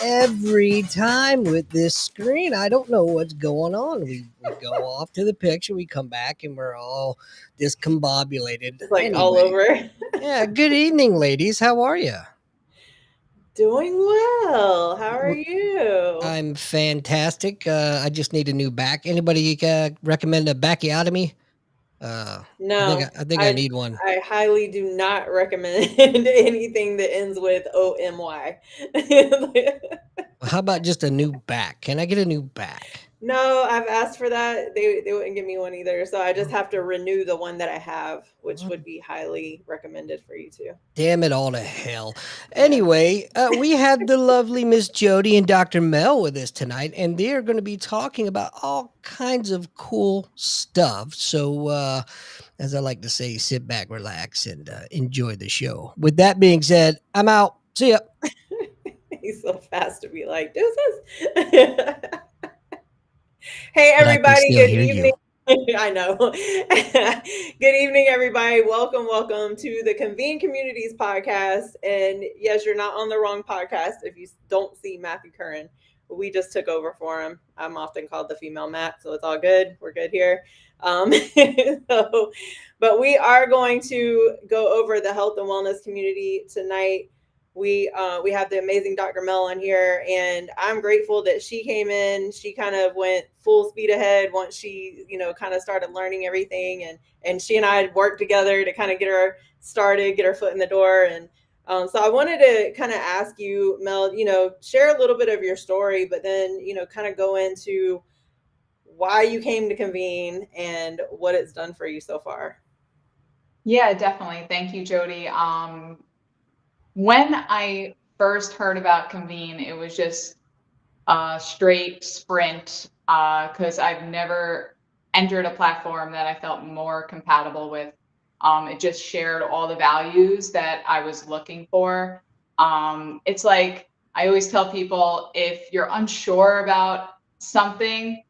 every time with this screen. I don't know what's going on. We go off to the picture, we come back, and we're all discombobulated. It's like all Anyway, over. yeah, good evening, ladies. How are you? Doing well. How are We're, you? I'm fantastic. I just need a new back. Anybody recommend a backiotomy? No, I think I I need one. I highly do not recommend anything that ends with OMY. How about just a new back? Can I get a new back? No, I've asked for that. They wouldn't give me one either. So I just have to renew the one that I have, which would be highly recommended for you too. Damn it all to hell. Yeah. Anyway, we have the lovely Miss Jody and Dr. Mel with us tonight, and they're going to be talking about all kinds of cool stuff. So, as I like to say, sit back, relax, and enjoy the show. With that being said, I'm out. See ya. He's so fast to be like, deuces. Hey, But I can everybody. still Good hear evening. you. I know. Good evening, everybody. Welcome to the Convene Communities podcast. And yes, you're not on the wrong podcast if you don't see Matthew Curran. We just took over for him. I'm often called the female Matt, so it's all good. We're good here. Um, so, but we are going to go over the health and wellness community tonight. We have the amazing Dr. Mel on here, and I'm grateful that she came in. She kind of went full speed ahead once she, kind of started learning everything, and she and I had worked together to kind of get her started, get her foot in the door, and so I wanted to kind of ask you, Mel, share a little bit of your story, but then kind of go into why you came to Convene and what it's done for you so far. Yeah, definitely. Thank you, Jody. When I first heard about Convene, it was just a straight sprint because I've never entered a platform that I felt more compatible with. It just shared all the values that I was looking for. It's like I always tell people, if you're unsure about something,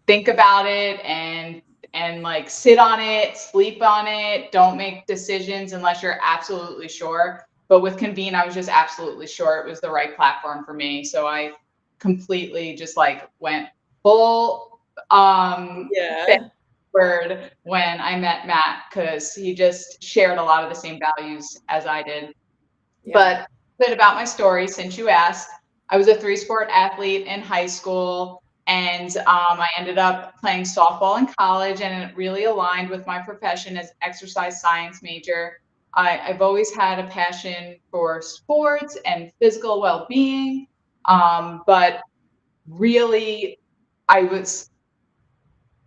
think about it and like sit on it, sleep on it, don't make decisions unless you're absolutely sure. But with Convene, I was just absolutely sure it was the right platform for me. So I completely just like went full Yeah. forward when I met Matt, because he just shared a lot of the same values as I did. Yeah. But a bit about my story, since you asked, I was a three-sport athlete in high school, and I ended up playing softball in college, and it really aligned with my profession as exercise science major. I've always had a passion for sports and physical well-being, but really, I was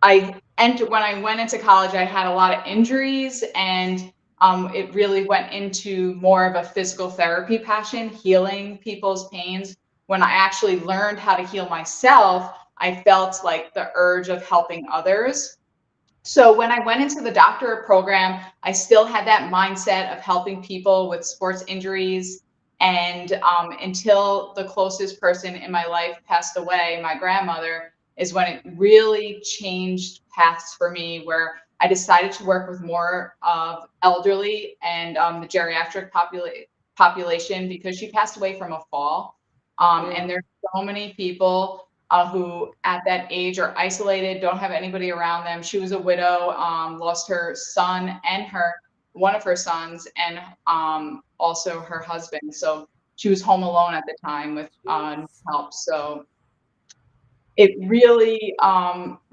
I entered when I went into college, I had a lot of injuries, and it really went into more of a physical therapy passion, healing people's pains. When I actually learned how to heal myself, I felt like the urge of helping others. So when I went into the doctorate program, I still had that mindset of helping people with sports injuries. And until the closest person in my life passed away, my grandmother, is when it really changed paths for me, where I decided to work with more of elderly and the geriatric population, because she passed away from a fall. And there's so many people who at that age are isolated, don't have anybody around them. She was a widow, lost her son and one of her sons, and also her husband. So she was home alone at the time with no help. So it really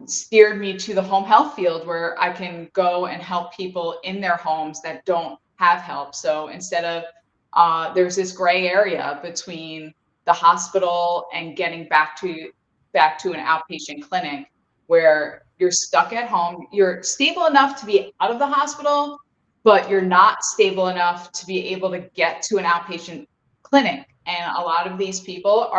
steered me to the home health field, where I can go and help people in their homes that don't have help. So instead of there's this gray area between the hospital and getting back to an outpatient clinic, where you're stuck at home. You're stable enough to be out of the hospital, but you're not stable enough to be able to get to an outpatient clinic. And a lot of these people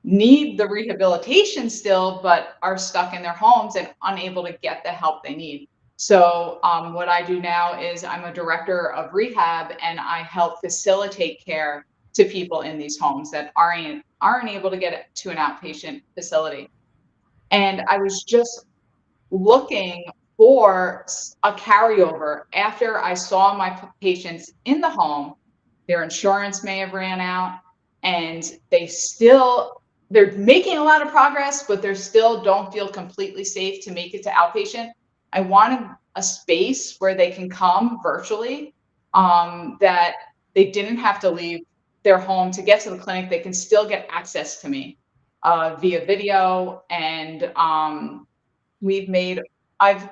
need the rehabilitation still, but are stuck in their homes and unable to get the help they need. So what I do now is I'm a director of rehab, and I help facilitate care to people in these homes that aren't able to get to an outpatient facility. And I was just looking for a carryover after I saw my patients in the home. Their insurance may have ran out. and they're making a lot of progress, but they still don't feel completely safe to make it to outpatient. I wanted a space where they can come virtually, that they didn't have to leave their home to get to the clinic. They can still get access to me via video. And I've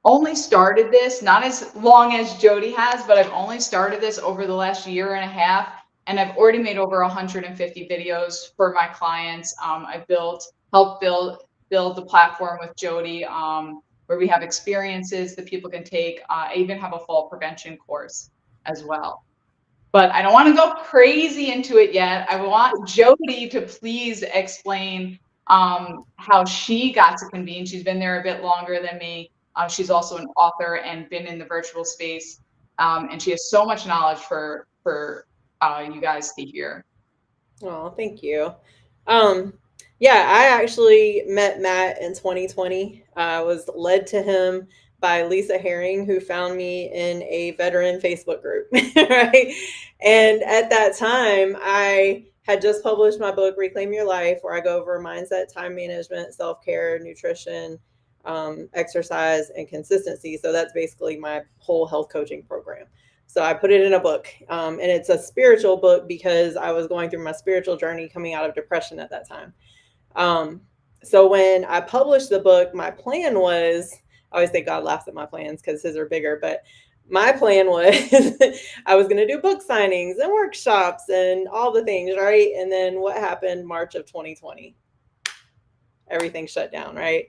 only started this, not as long as Jody has, but I've only started this over the last year and a half. And I've already made over 150 videos for my clients. I helped build the platform with Jody, where we have experiences that people can take. I even have a fall prevention course as well. But I don't want to go crazy into it yet. I want Jody to please explain how she got to Convene. She's been there a bit longer than me. She's also an author and been in the virtual space, and she has so much knowledge for you guys to hear. Oh, thank you. Um, yeah, I actually met Matt in 2020. I was led to him by Lisa Herring, who found me in a veteran Facebook group, right? And at that time, I had just published my book, Reclaim Your Life, where I go over mindset, time management, self care, nutrition, exercise, and consistency. So that's basically my whole health coaching program. So I put it in a book, and it's a spiritual book because I was going through my spiritual journey coming out of depression at that time. So when I published the book, my plan was, I always say God laughs at my plans because his are bigger, but my plan was I was going to do book signings and workshops and all the things, right? And then what happened March of 2020? Everything shut down, right?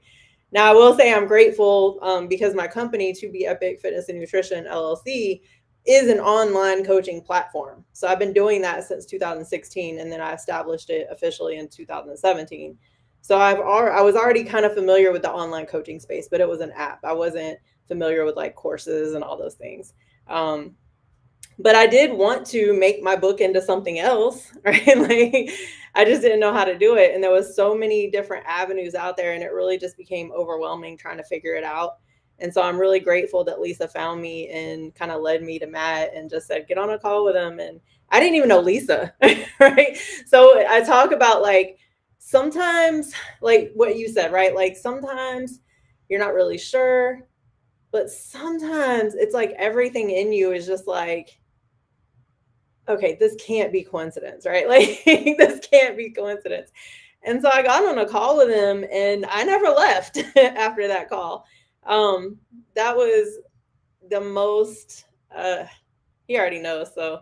Now, I will say I'm grateful because my company, To Be Epic Fitness and Nutrition LLC, is an online coaching platform. So I've been doing that since 2016, and then I established it officially in 2017. So I was already kind of familiar with the online coaching space, but it was an app. I wasn't familiar with like courses and all those things. But I did want to make my book into something else, right? Like I just didn't know how to do it. And there was so many different avenues out there, and it really just became overwhelming trying to figure it out. And so I'm really grateful that Lisa found me and kind of led me to Matt and just said, get on a call with him. And I didn't even know Lisa, right? So I talk about like sometimes, like what you said, right? Like sometimes you're not really sure, but sometimes it's like everything in you is just like, okay, this can't be coincidence, right? Like this can't be coincidence. And so I got on a call with him and I never left after that call. That was the most, he already knows. So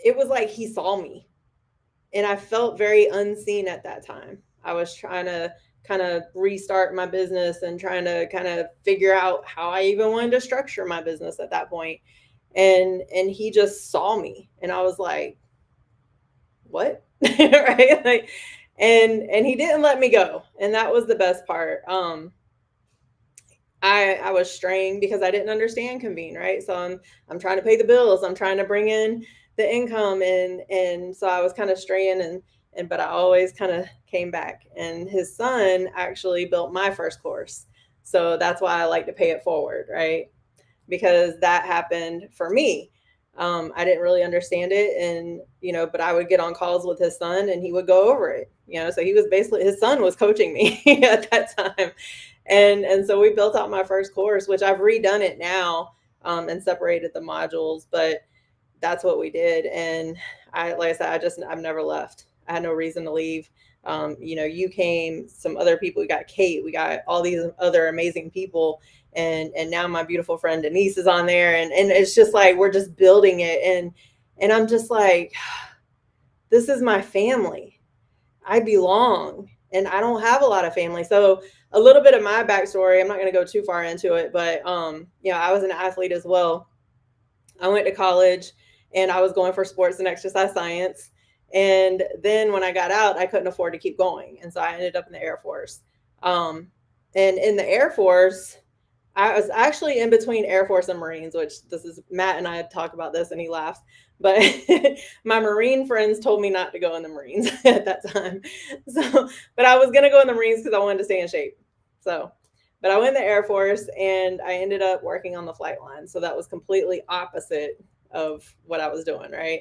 it was like he saw me and I felt very unseen at that time. I was trying to kind of restart my business and trying to kind of figure out how I even wanted to structure my business at that point. And he just saw me and I was like, what? Right? Like, and he didn't let me go. And that was the best part. I was strained because I didn't understand Convene, right? So I'm trying to pay the bills. I'm trying to bring in the income and so I was kind of strained and but I always kind of came back. And his son actually built my first course. So that's why I like to pay it forward, right? Because that happened for me. I didn't really understand it. And, but I would get on calls with his son and he would go over it, so he was basically, his son was coaching me at that time. And so we built out my first course, which I've redone it now and separated the modules, but that's what we did. And like I said, I've never left. I had no reason to leave. You came, some other people, we got Kate, we got all these other amazing people. And now my beautiful friend Denise is on there. And it's just like, we're just building it. And I'm just like, this is my family. I belong. And I don't have a lot of family. So a little bit of my backstory, I'm not going to go too far into it, but I was an athlete as well. I went to college and I was going for sports and exercise science. And then when I got out, I couldn't afford to keep going. And so I ended up in the Air Force. And in the Air Force, I was actually in between Air Force and Marines, which this is Matt and I talk about this and he laughs. But my Marine friends told me not to go in the Marines at that time. So, but I was going to go in the Marines because I wanted to stay in shape. So, but I went in the Air Force and I ended up working on the flight line. So that was completely opposite of what I was doing, right?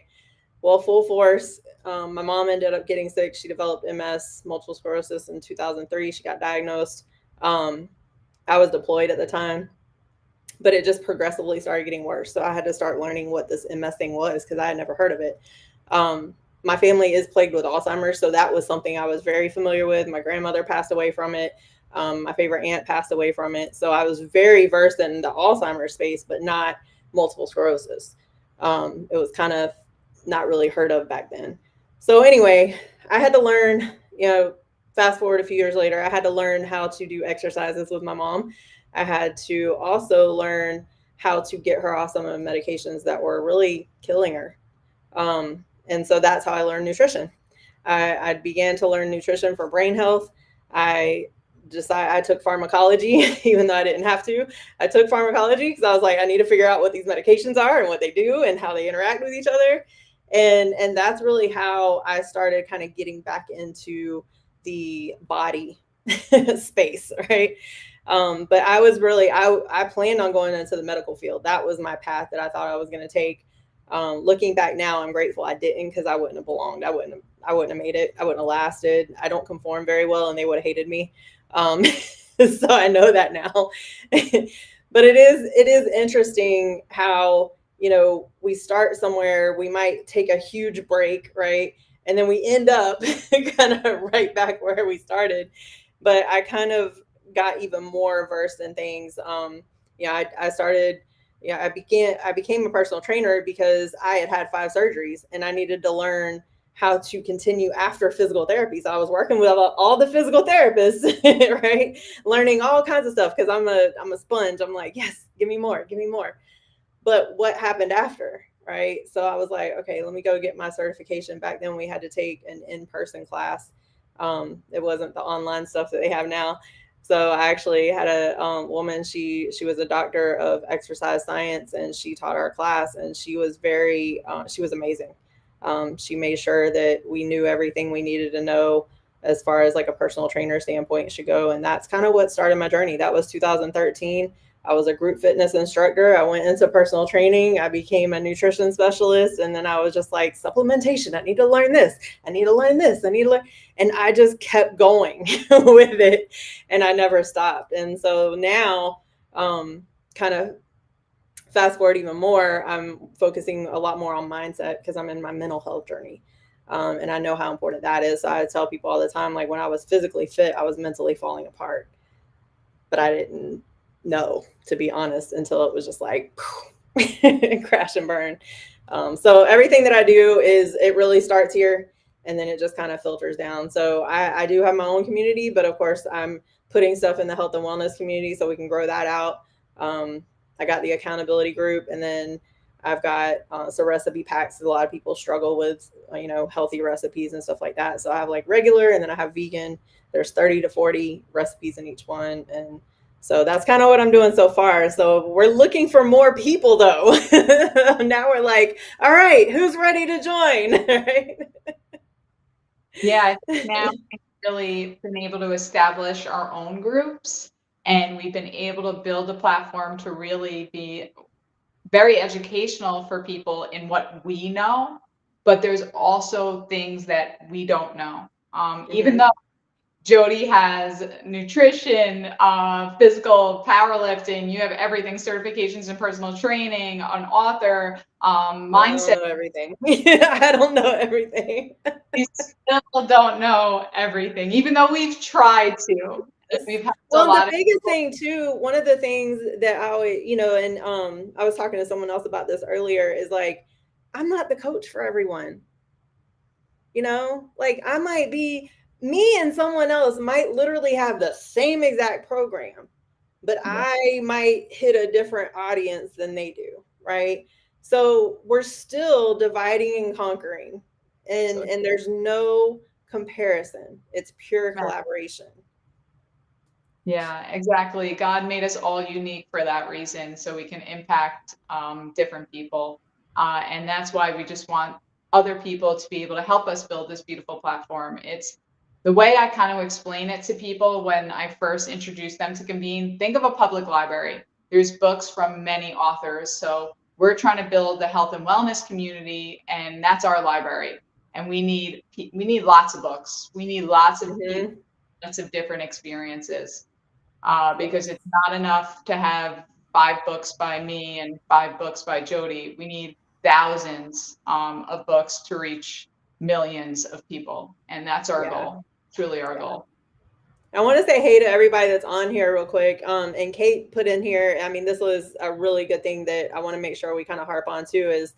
Well, full force. My mom ended up getting sick. She developed MS, multiple sclerosis, in 2003. She got diagnosed. Um, I was deployed at the time, but it just progressively started getting worse. So I had to start learning what this MS thing was because I had never heard of it. Um, my family is plagued with Alzheimer's, so that was something I was very familiar with. My grandmother passed away from it. My favorite aunt passed away from it. So I was very versed in the Alzheimer's space, but not multiple sclerosis. It was kind of not really heard of back then. So anyway, I had to learn, fast forward a few years later, I had to learn how to do exercises with my mom. I had to also learn how to get her off some of the medications that were really killing her. And so that's how I learned nutrition. I began to learn nutrition for brain health. I I took pharmacology, even though I didn't have to. I took pharmacology because I was like, I need to figure out what these medications are and what they do and how they interact with each other. And that's really how I started kind of getting back into the body space, right? But I was really I planned on going into the medical field. That was my path that I thought I was going to take. Looking back now, I'm grateful I didn't because I wouldn't have belonged. I wouldn't have made it. I wouldn't have lasted. I don't conform very well, and they would have hated me. So I know that now. But it is interesting how we start somewhere. We might take a huge break, right? And then we end up kind of right back where we started. But I kind of got even more versed in things. I started. I became a personal trainer because I had had 5 surgeries and I needed to learn how to continue after physical therapy. So I was working with all the physical therapists, right? Learning all kinds of stuff because I'm a sponge. I'm like, yes, give me more, give me more. But what happened after, right? So I was like, okay, let me go get my certification. Back then we had to take an in-person class. It wasn't the online stuff that they have now. So I actually had a woman. She was a doctor of exercise science, and she taught our class. And she was amazing. She made sure that we knew everything we needed to know as far as like a personal trainer standpoint should go. And that's kind of what started my journey. That was 2013. I was a group fitness instructor. I went into personal training. I became a nutrition specialist. And then I was just like, supplementation. I need to learn this. I need to learn this. I need to learn. And I just kept going with it and I never stopped. And so now, kind of fast forward even more, I'm focusing a lot more on mindset because I'm in my mental health journey. And I know how important that is. So I tell people all the time, like when I was physically fit, I was mentally falling apart. But I didn't know, to be honest, until it was just like crash and burn. So everything that I do it really starts here and then it just kind of filters down. So I do have my own community, but of course I'm putting stuff in the health and wellness community so we can grow that out. I got the accountability group, and then I've got some recipe packs. A lot of people struggle with, healthy recipes and stuff like that. So I have like regular, and then I have vegan. There's 30 to 40 recipes in each one, and so that's kind of what I'm doing so far. So we're looking for more people, though. Now we're like, all right, who's ready to join? Right? Yeah, I think now we've really been able to establish our own groups, and we've been able to build a platform to really be very educational for people in what we know, but there's also things that we don't know. Even Mm-hmm. though Jody has nutrition, physical powerlifting, you have everything, certifications in personal training, an author, Well, I don't mindset. know everything. I don't know everything. We still don't know everything, even though we've tried to. We've helped a Well, and the lot of biggest people. thing too, one of the things that I always, and I was talking to someone else about this earlier, is like, I'm not the coach for everyone. Like I might be me and someone else might literally have the same exact program, but Yeah, I might hit a different audience than they do, right? So we're still dividing and conquering, and so and there's no comparison. It's pure true. collaboration. Yeah, exactly. God made us all unique for that reason, so we can impact different people. And that's why we just want other people to be able to help us build this beautiful platform. It's the way I kind of explain it to people when I first introduce them to Convene. Think of a public library. There's books from many authors. So we're trying to build the health and wellness community, and that's our library. And we need lots of books. We need lots of people, Mm-hmm. lots of different experiences, because Yes. it's not enough to have 5 books by me and 5 books by Jody. We need thousands of books to reach millions of people, and that's our Yeah. goal. Truly our Yeah. goal. I want to say hey to everybody that's on here real quick. And Kate put in here, I mean, this was a really good thing that I want to make sure we kind of harp on too is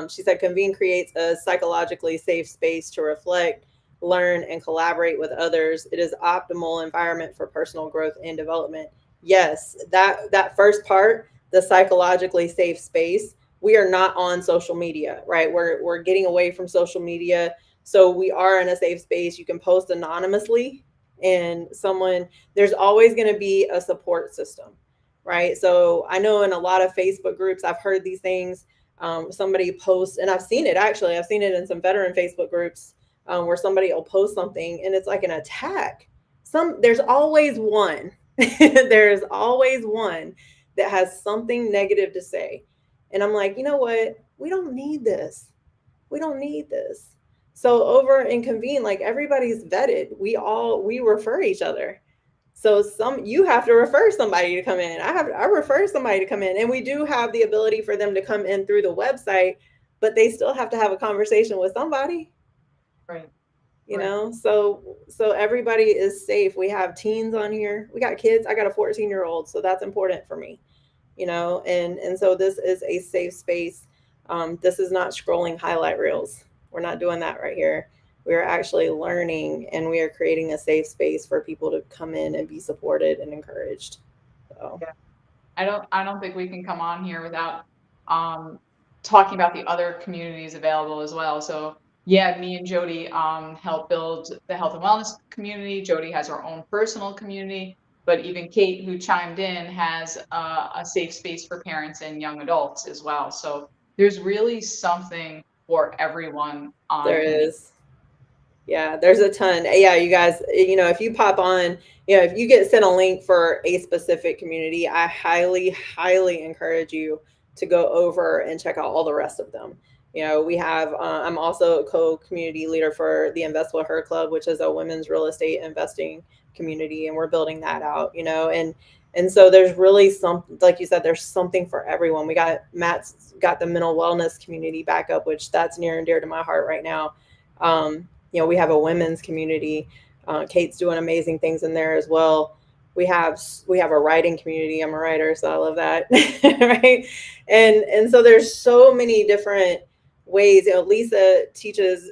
she said Convene creates a psychologically safe space to reflect, learn, and collaborate with others. It is optimal environment for personal growth and development. Yes, that first part, the psychologically safe space, we are not on social media, right? We're getting away from social media. So we are in a safe space. You can post anonymously and someone there's always going to be a support system, right? So I know in a lot of Facebook groups I've heard these things. Somebody posts, and I've seen it, actually I've seen it in some veteran Facebook groups, where somebody will post something and it's like an attack. There's always one there's always one that has something negative to say, and I'm like, you know what, we don't need this. We don't need this. So over in Convene, like everybody's vetted. We refer each other. So you have to refer somebody to come in. I refer somebody to come in, and we do have the ability for them to come in through the website, but they still have to have a conversation with somebody, Right. you Right. know. So everybody is safe. We have teens on here. We got kids. I got a 14-year-old, so that's important for me, you know. And so this is a safe space. This is not scrolling highlight reels. We're not doing that right here. We are actually learning, and we are creating a safe space for people to come in and be supported and encouraged. So Yeah. I don't think we can come on here without um, talking about the other communities available as well. So yeah, me and Jody help build the health and wellness community. Jody has her own personal community, but even Kate, who chimed in, has a safe space for parents and young adults as well. So there's really something for everyone there on Convene. is. Yeah, there's a ton. Yeah, you guys, you know, if you pop on, you know, if you get sent a link for a specific community, I highly, highly encourage you to go over and check out all the rest of them. You know, we have, I'm also a co community leader for the Invest with Her Club, which is a women's real estate investing community, and we're building that out, you know, and so there's really some, like you said, there's something for everyone. Matt's got the mental wellness community back up, which that's near and dear to my heart right now. You know, we have a women's community. Kate's doing amazing things in there as well. We have a writing community. I'm a writer, so I love that. Right? And so there's so many different ways. You know, Lisa teaches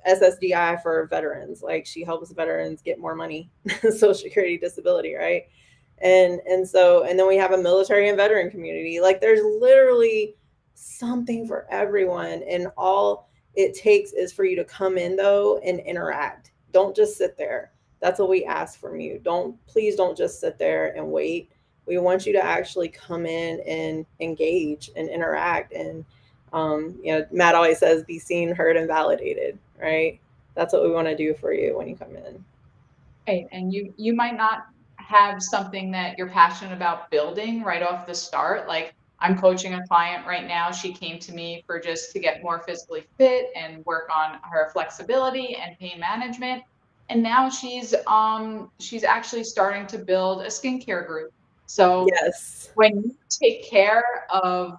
SSDI for veterans. Like she helps veterans get more money, Social Security disability, right? And then we have a military and veteran community. Like there's literally something for everyone, and all it takes is for you to come in though and interact. Don't just sit there. That's what we ask from you. Please don't just sit there and wait. We want you to actually come in and engage and interact. And you know, Matt always says, "Be seen, heard, and validated." Right? That's what we want to do for you when you come in. Right, and you might not have something that you're passionate about building right off the start. Like I'm coaching a client right now. She came to me for just to get more physically fit and work on her flexibility and pain management. And now she's actually starting to build a skincare group. So Yes. when you take care of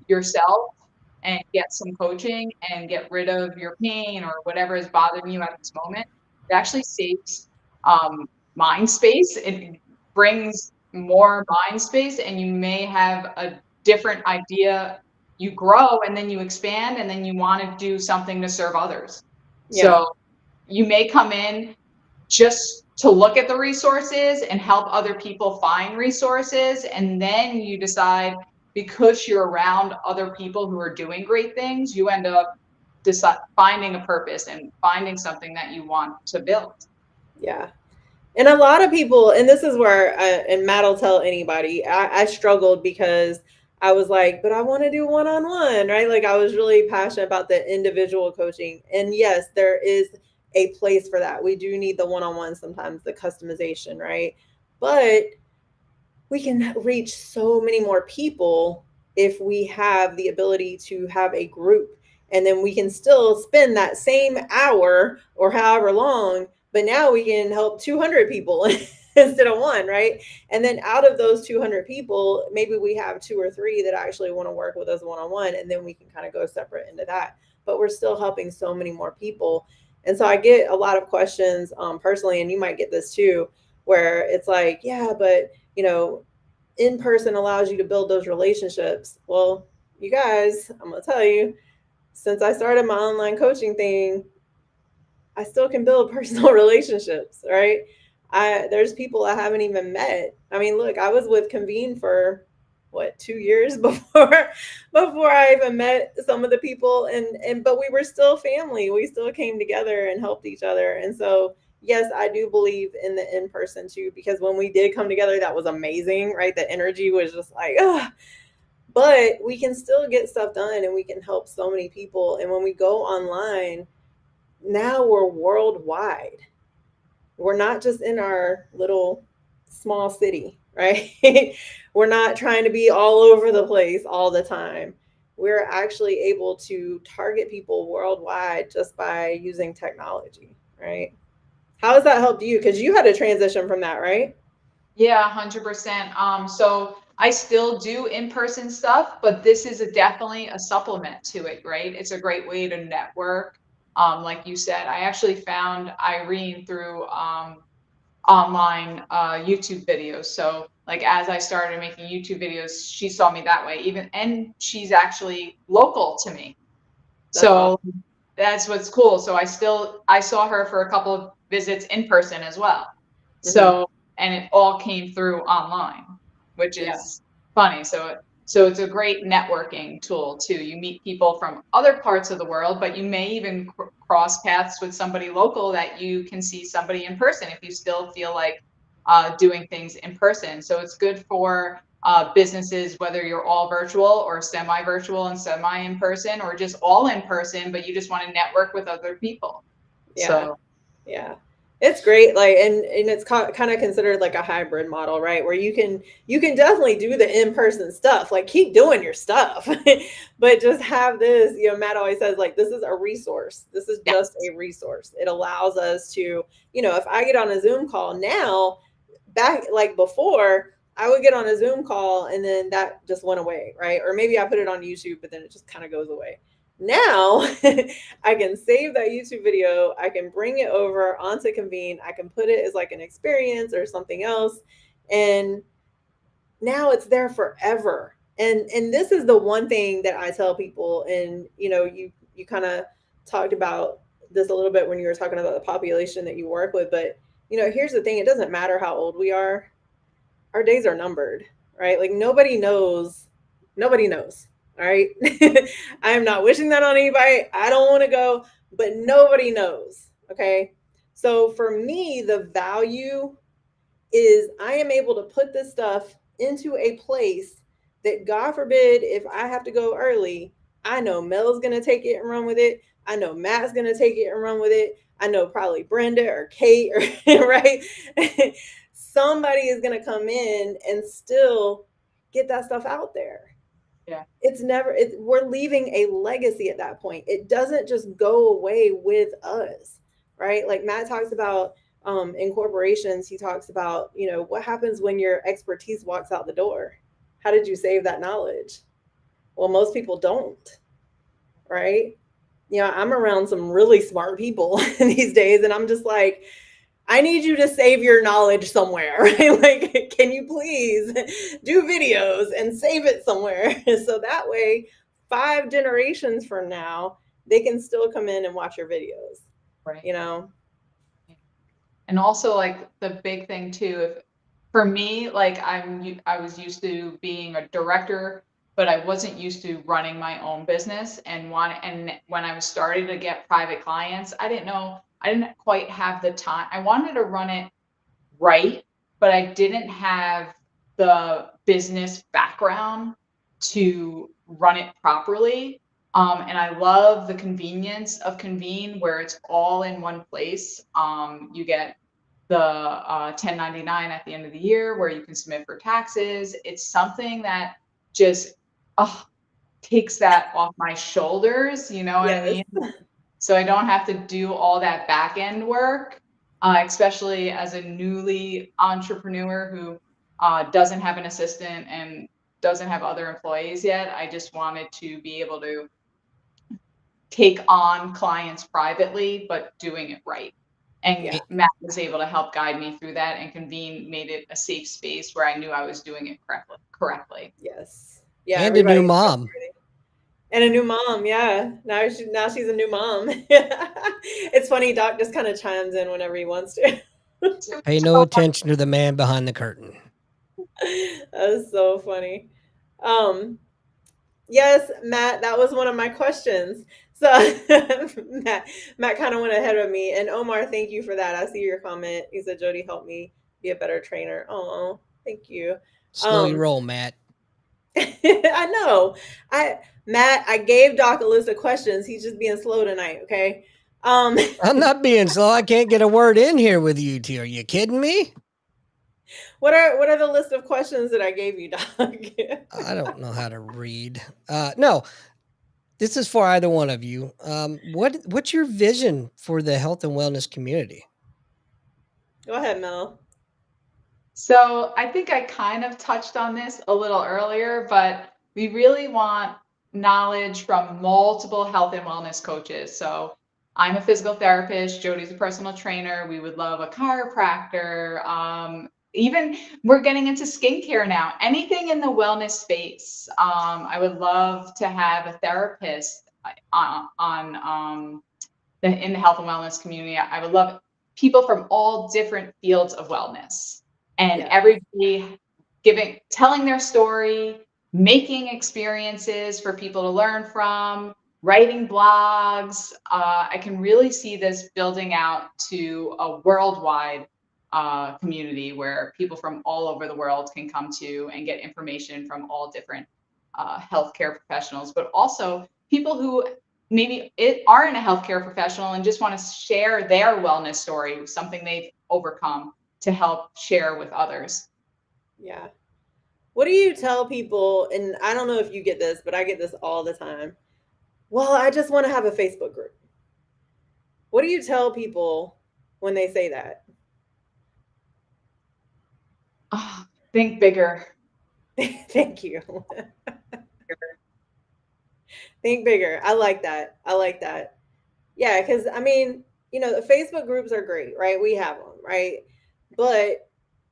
yourself and get some coaching and get rid of your pain or whatever is bothering you at this moment, it actually saves mind space. It brings more mind space, and you may have a different idea. You grow and then you expand, and then you want to do something to serve others. Yeah. So you may come in just to look at the resources and help other people find resources. And then you decide, because you're around other people who are doing great things, you end up finding a purpose and finding something that you want to build. Yeah. And a lot of people, and this is where, and Matt will tell anybody, I struggled because I was like, but I want to do one on one, right? Like I was really passionate about the individual coaching. And yes, there is a place for that. We do need the one on one sometimes, the customization, right? But we can reach so many more people if we have the ability to have a group, and then we can still spend that same hour or however long, but now we can help 200 people instead of one, right? And then out of those 200 people, maybe we have two or three that actually want to work with us one on one, and then we can kind of go separate into that. But we're still helping so many more people. And so I get a lot of questions personally, and you might get this too, where it's like, yeah, but in person allows you to build those relationships. Well, you guys, I'm gonna tell you, since I started my online coaching thing, I still can build personal relationships, right? There's people I haven't even met. I mean, look, I was with Convene for what, 2 years before I even met some of the people, and but we were still family. We still came together and helped each other. And so yes, I do believe in the in person too, because when we did come together, that was amazing, right? The energy was just like, ah. But we can still get stuff done and we can help so many people. And when we go online, now we're worldwide. We're not just in our little small city, right? We're not trying to be all over the place all the time. We're actually able to target people worldwide just by using technology, right? How has that helped you? Because you had a transition from that, right? Yeah, 100%. So I still do in-person stuff, but this is definitely a supplement to it, right? It's a great way to network. Like you said, I actually found Irene through online YouTube videos. So like as I started making YouTube videos, she saw me that way. And she's actually local to me. That's awesome. So that's what's cool. So I saw her for a couple of visits in person as well. Hmm. So, and it all came through online, which Yeah. is funny. So it's a great networking tool too. You meet people from other parts of the world, but you may even cross paths with somebody local that you can see somebody in person if you still feel like doing things in person. So it's good for businesses, whether you're all virtual or semi-virtual and semi in person, or just all in person, but you just want to network with other people. Yeah. So Yeah. It's great, like, and it's kind of considered like a hybrid model, right? Where you can definitely do the in-person stuff, like keep doing your stuff, but just have this, Matt always says, like, this is a resource. This is just yes, a resource. It allows us to, if I get on a Zoom call now, back like before, I would get on a Zoom call and then that just went away, right? Or maybe I put it on YouTube, but then it just kind of goes away. Now I can save that YouTube video. I can bring it over onto Convene. I can put it as like an experience or something else. And now it's there forever. And this is the one thing that I tell people. And you kind of talked about this a little bit when you were talking about the population that you work with. But here's the thing: it doesn't matter how old we are. Our days are numbered, right? Like nobody knows. Nobody knows. All right. I am not wishing that on anybody. I don't want to go, but nobody knows. Okay. So for me, the value is I am able to put this stuff into a place that, God forbid, if I have to go early, I know Mel's going to take it and run with it. I know Matt's going to take it and run with it. I know probably Brenda or Kate or right. Somebody is going to come in and still get that stuff out there. yeah, We're leaving a legacy at that point. It doesn't just go away with us, right? Like Matt talks about in corporations, he talks about, what happens when your expertise walks out the door. How did you save that knowledge? Well, most people don't, right? I'm around some really smart people these days, and I'm just like, I need you to save your knowledge somewhere, right? Like, can you please do videos and save it somewhere? So that way, 5 generations from now, they can still come in and watch your videos, right. you know? And also like the big thing too, if for me, like I was used to being a director, but I wasn't used to running my own business and when I was starting to get private clients, I didn't quite have the time. I wanted to run it right, but I didn't have the business background to run it properly. And I love the convenience of Convene where it's all in one place. You get the 1099 at the end of the year where you can submit for taxes. It's something that just takes that off my shoulders, you know what I Yes. mean? So I don't have to do all that back end work, especially as a newly entrepreneur who doesn't have an assistant and doesn't have other employees yet. I just wanted to be able to take on clients privately, but doing it right. And Yeah. Matt was able to help guide me through that, and Convene made it a safe space where I knew I was doing it correctly. Yes. Yeah. And a new Everybody's mom. frustrating. And a new mom. Yeah. Now she's a new mom. It's funny. Doc just kind of chimes in whenever he wants to. Pay no attention to the man behind the curtain. That was so funny. Um, yes, Matt, that was one of my questions. So Matt kind of went ahead of me. And Omar, thank you for that. I see your comment. He said, Jody helped me be a better trainer. Oh, thank you. Slow your Um, roll, Matt. I know. Matt, I gave Doc a list of questions. He's just being slow tonight, okay? Um, I'm not being slow. I can't get a word in here with you two. Are you kidding me? what are the list of questions that I gave you, Doc? I don't know how to read. No, this is for either one of you. What's your vision for the health and wellness community? Go ahead, Mel. So I think I kind of touched on this a little earlier, but we really want knowledge from multiple health and wellness coaches. So I'm a physical therapist, Jody's a personal trainer. We would love a chiropractor. Even we're getting into skincare now. Anything in the wellness space. I would love to have a therapist in the health and wellness community. I would love people from all different fields of wellness and Yeah. everybody telling their story, making experiences for people to learn from, writing blogs. I can really see this building out to a worldwide community where people from all over the world can come to and get information from all different healthcare professionals, but also people who maybe aren't a healthcare professional and just want to share their wellness story, something they've overcome to help share with others. Yeah. What do you tell people? And I don't know if you get this, but I get this all the time. Well, I just want to have a Facebook group. What do you tell people when they say that? Oh, think bigger. Thank you. Think bigger. I like that. I like that. Yeah, because I mean, the Facebook groups are great, right? We have them, right? But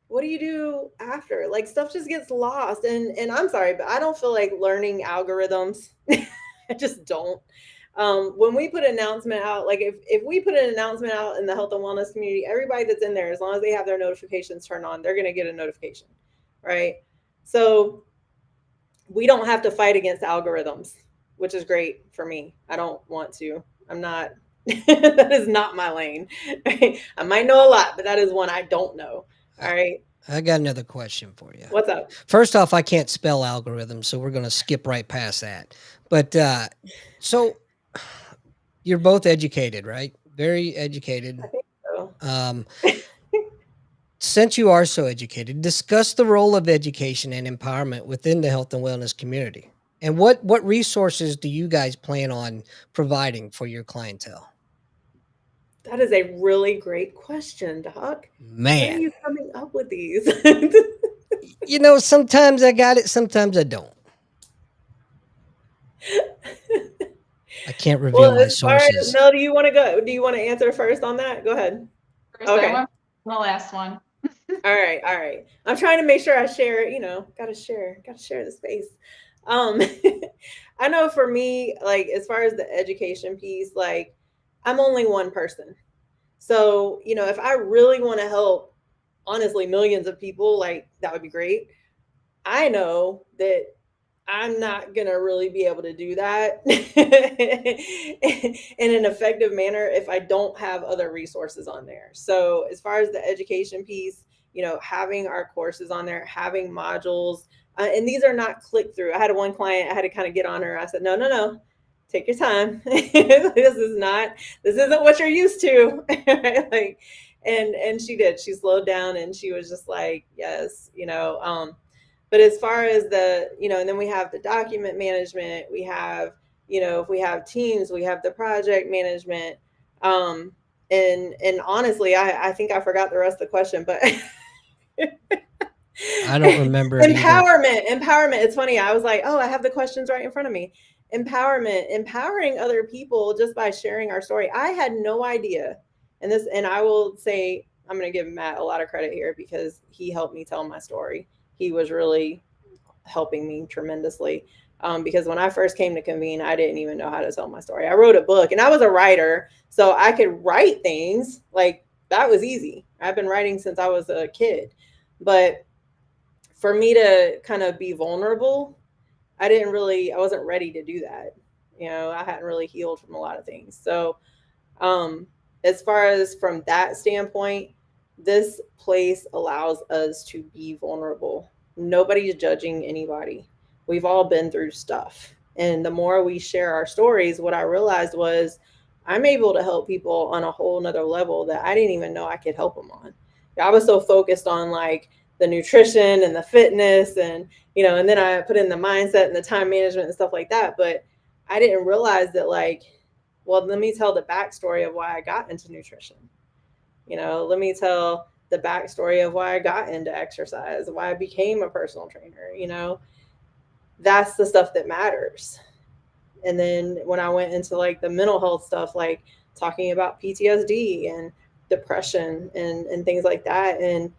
what do you do after? Like stuff just gets lost. And I'm sorry, but I don't feel like learning algorithms. I just don't. When we put an announcement out, like if we put an announcement out in the health and wellness community, everybody that's in there, as long as they have their notifications turned on, they're gonna get a notification, right? So we don't have to fight against algorithms, which is great for me. I don't want to. I'm not. That is not my lane. Right? I might know a lot, but that is one I don't know. All right. I got another question for you. What's up? First off, I can't spell algorithms, so we're going to skip right past that. But so you're both educated, right? Very educated. I think so. Since you are so educated, discuss the role of education and empowerment within the health and wellness community. And what resources do you guys plan on providing for your clientele? That is a really great question, Doc. When are Man, you coming up with these? sometimes I got it, sometimes I don't. I can't reveal Well, my as far as sources. Mel, do you want to go? Do you want to answer first on that? Go ahead. First, Okay. I want the last one. All right, all right. I'm trying to make sure I share, gotta share the space. Um I know for me, like as far as the education piece, like I'm only one person. So, if I really want to help honestly millions of people, like that would be great. I know that I'm not going to really be able to do that in an effective manner if I don't have other resources on there. So, as far as the education piece, having our courses on there, having modules, and these are not click through. I had one client, I had to kind of get on her. I said, no, no, no, take your time. This isn't what you're used to. Like, and she did. She slowed down and she was just like, yes, But as far as the, and then we have the document management, we have, if we have teams, we have the project management. Um, and honestly, I think I forgot the rest of the question, but I don't remember it either. empowerment. It's funny. I was like, oh, I have the questions right in front of me. Empowerment, empowering other people just by sharing our story. I had no idea. And I will say, I'm going to give Matt a lot of credit here because he helped me tell my story. He was really helping me tremendously. Because when I first came to Convene, I didn't even know how to tell my story. I wrote a book and I was a writer, so I could write things like that was easy. I've been writing since I was a kid. But for me to kind of be vulnerable, I wasn't ready to do that. I hadn't really healed from a lot of things. So, um, as far as from that standpoint, this place allows us to be vulnerable. Nobody's judging anybody. We've all been through stuff. And the more we share our stories, what I realized was I'm able to help people on a whole nother level that I didn't even know I could help them on. I was so focused on like the nutrition and the fitness and, and then I put in the mindset and the time management and stuff like that. But I didn't realize that, like, well, let me tell the backstory of why I got into nutrition. Let me tell the backstory of why I got into exercise, why I became a personal trainer. That's the stuff that matters. And then when I went into like the mental health stuff, like talking about PTSD and depression and things like that, and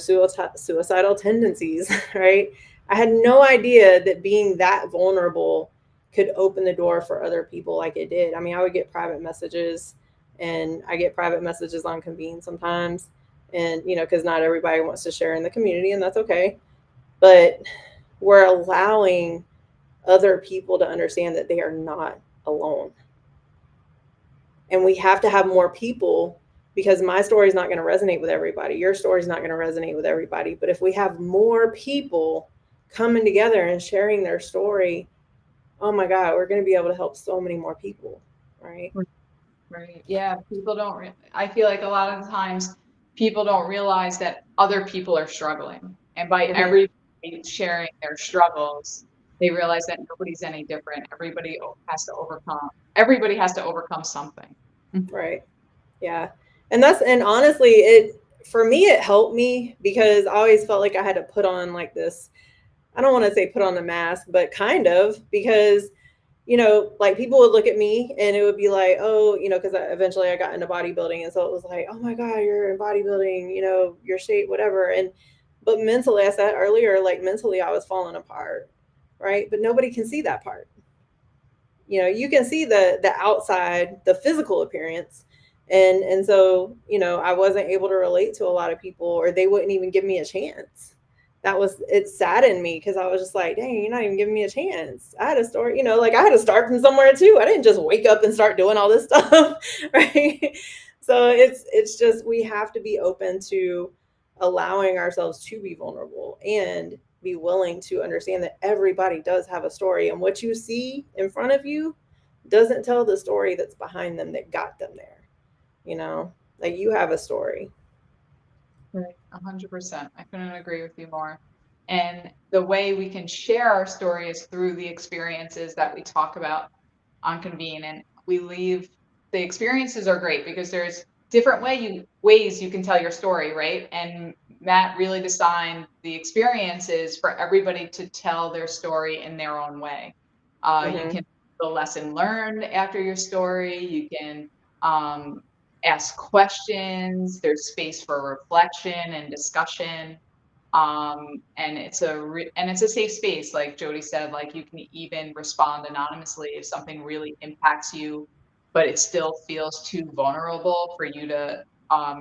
suicidal tendencies, right? I had no idea that being that vulnerable could open the door for other people like it did. I mean, I would get private messages, and I get private messages on Convene sometimes, and because not everybody wants to share in the community, and that's okay. But we're allowing other people to understand that they are not alone. And we have to have more people, because my story is not going to resonate with everybody. Your story is not going to resonate with everybody. But if we have more people coming together and sharing their story, oh my God, we're going to be able to help so many more people. Right. Right. Yeah. People don't, I feel like a lot of the times people don't realize that other people are struggling. And by Mm-hmm. everybody sharing their struggles, they realize that nobody's any different. Everybody has to overcome something. Right. Yeah. And honestly, it, for me, it helped me because I always felt like I had to put on like this, I don't want to say put on the mask, but kind of, because like people would look at me and it would be like, oh, because eventually I got into bodybuilding. And so it was like, oh my God, you're in bodybuilding, your shape, whatever. But mentally, I said earlier, like mentally, I was falling apart. Right. But nobody can see that part. You can see the outside, the physical appearance. And so, I wasn't able to relate to a lot of people, or they wouldn't even give me a chance. It saddened me because I was just like, dang, you're not even giving me a chance. I had a story, like I had to start from somewhere too. I didn't just wake up and start doing all this stuff. Right. So it's just, we have to be open to allowing ourselves to be vulnerable and be willing to understand that everybody does have a story, and what you see in front of you doesn't tell the story that's behind them that got them there. you know like, you have a story. Right. 100%. I couldn't agree with you more. And the way we can share our story is through the experiences that we talk about on Convene. And we leave the experiences are great because there's different ways you can tell your story, right? And Matt really designed the experiences for everybody to tell their story in their own way. You Hmm. can the lesson learned after your story. You can um, ask questions. There's space for reflection and discussion. And it's a safe space, like Jody said. Like, you can even respond anonymously if something really impacts you, but it still feels too vulnerable for you to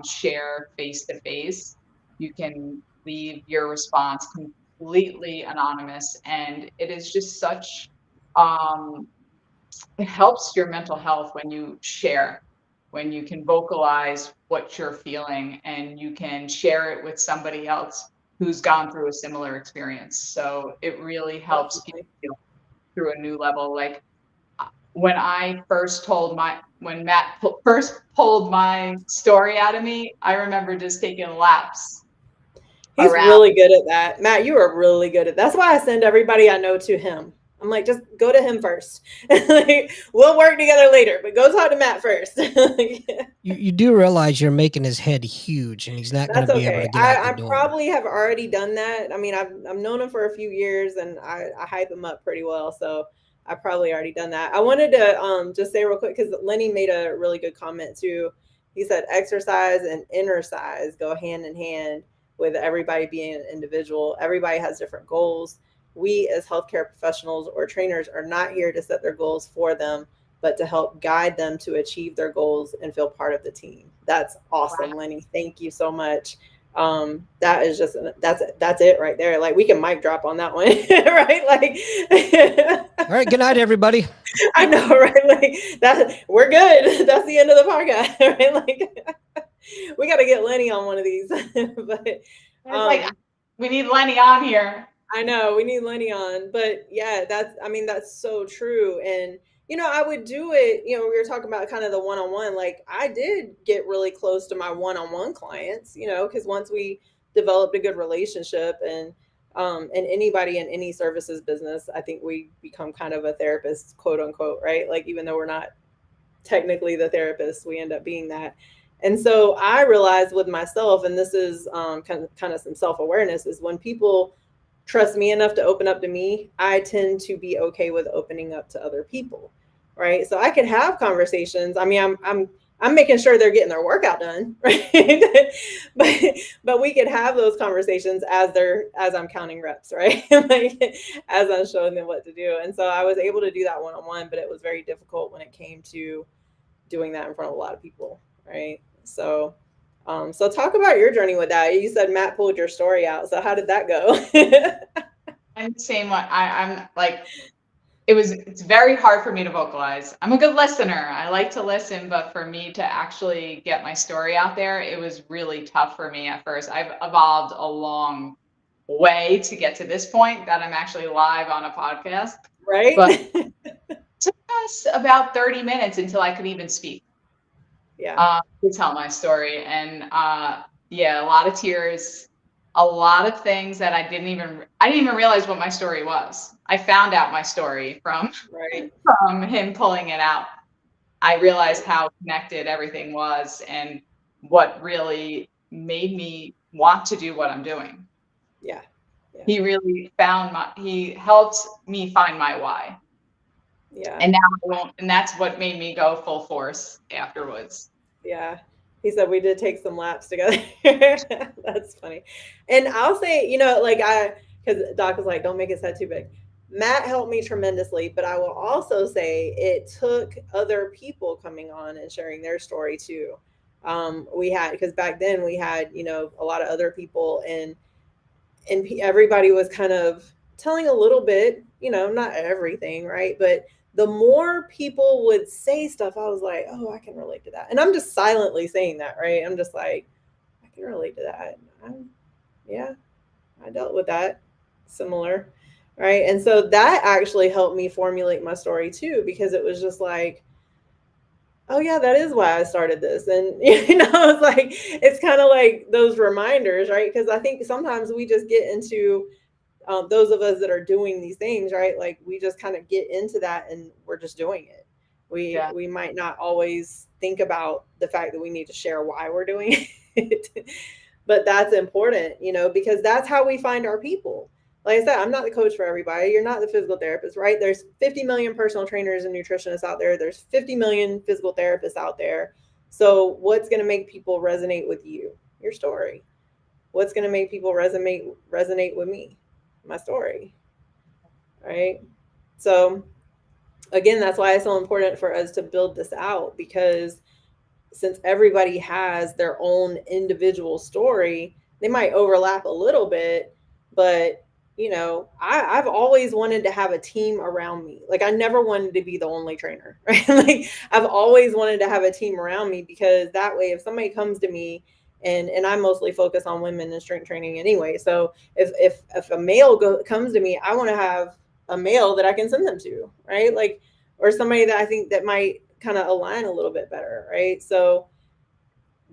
share face to face. You can leave your response completely anonymous, and it is just such um, it helps your mental health when you share, when you can vocalize what you're feeling and you can share it with somebody else who's gone through a similar experience. So it really helps people Definitely. feel through a new level. Like when when Matt first pulled my story out of me, I remember just taking laps He's around. really good at that. Matt, you are really good at that. That's why I send everybody I know to him. I'm like, just go to him first. Like, we'll work together later, but go talk to Matt first. You do realize you're making his head huge, and he's not going to That's be able okay. to get out the I door. probably have already done that. I mean, I've known him for a few years, and I hype him up pretty well. So I probably already done that. I wanted to just say real quick because Lenny made a really good comment too. He said exercise and inner size go hand in hand with everybody being an individual. Everybody has different goals. We as healthcare professionals or trainers are not here to set their goals for them, but to help guide them to achieve their goals and feel part of the team. That's awesome, Lenny. Thank you so much. That is just that's it right there. Like we can mic drop on that one, right? Like All right. Good night, everybody. I know, right? Like that we're good. That's the end of the podcast, right? Like we got to get Lenny on one of these, but It's like um we need Lenny on here. I know we need Lenny on, but yeah, I mean, that's so true. And, I would do it, we were talking about kind of the one on one. Like, I did get really close to my one on one clients, because once we developed a good relationship and anybody in any services business, I think we become kind of a therapist, quote unquote, right? Like, even though we're not technically the therapist, we end up being that. And so I realized with myself, and this is kind of some self awareness, is when people trust me enough to open up to me, I tend to be okay with opening up to other people, right? So I can have conversations. I mean, I'm making sure they're getting their workout done, right? but but we could have those conversations as I'm counting reps, right? Like as I'm showing them what to do. And so I was able to do that one on one, but it was very difficult when it came to doing that in front of a lot of people, right? So talk about your journey with that. You said Matt pulled your story out. So how did that go? I'm the same one. I'm like, it's very hard for me to vocalize. I'm a good listener. I like to listen, but for me to actually get my story out there, it was really tough for me at first. I've evolved a long way to get to this point that I'm actually live on a podcast. But Right? it took us about 30 minutes until I could even speak. Yeah. To tell my story. And yeah, a lot of tears, a lot of things that I didn't even realize what my story was. I found out my story from Right. him pulling it out. I realized how connected everything was and what really made me want to do what I'm doing. Yeah. Yeah. He helped me find my why. Yeah. And now I won't, and that's what made me go full force afterwards. Yeah. He said we did take some laps together. That's funny. And I'll say, because Doc was like, don't make his head too big. Matt helped me tremendously, but I will also say it took other people coming on and sharing their story too. We had, because back then we had, a lot of other people and everybody was kind of telling a little bit, not everything, right? But the more people would say stuff, I was like, oh, I can relate to that. And I'm just silently saying that, right? I'm just like, I can relate to that. Yeah, I dealt with that similar, right? And so that actually helped me formulate my story too, because it was just like, oh yeah, that is why I started this. And it's like it's kind of like those reminders, right? Because I think sometimes we just get into those of us that are doing these things, right? Like we just kind of get into that and we're just doing it. We Yeah. we might not always think about the fact that we need to share why we're doing it. But that's important, because that's how we find our people. Like I said, I'm not the coach for everybody. You're not the physical therapist, right? There's 50 million personal trainers and nutritionists out there. There's 50 million physical therapists out there. So what's going to make people resonate with you? Your story. What's going to make people resonate with me? My story. Right? So again, that's why it's so important for us to build this out, because since everybody has their own individual story, they might overlap a little bit, but I've always wanted to have a team around me. Like I never wanted to be the only trainer, right? Like I've always wanted to have a team around me, because that way, if somebody comes to me, and I mostly focus on women in strength training anyway. So if a male comes to me, I want to have a male that I can send them to, right? Like, or somebody that I think that might kind of align a little bit better, right? So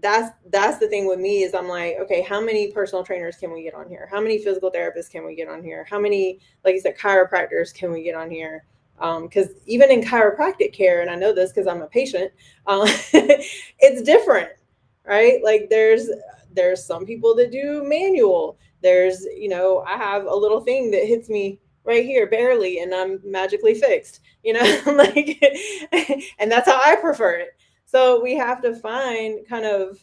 that's the thing with me is I'm like, okay, how many personal trainers can we get on here? How many physical therapists can we get on here? How many, like you said, chiropractors can we get on here? Because even in chiropractic care, and I know this because I'm a patient, it's different, right? Like there's some people that do manual. There's, I have a little thing that hits me right here barely, and I'm magically fixed, like, and that's how I prefer it. So we have to find kind of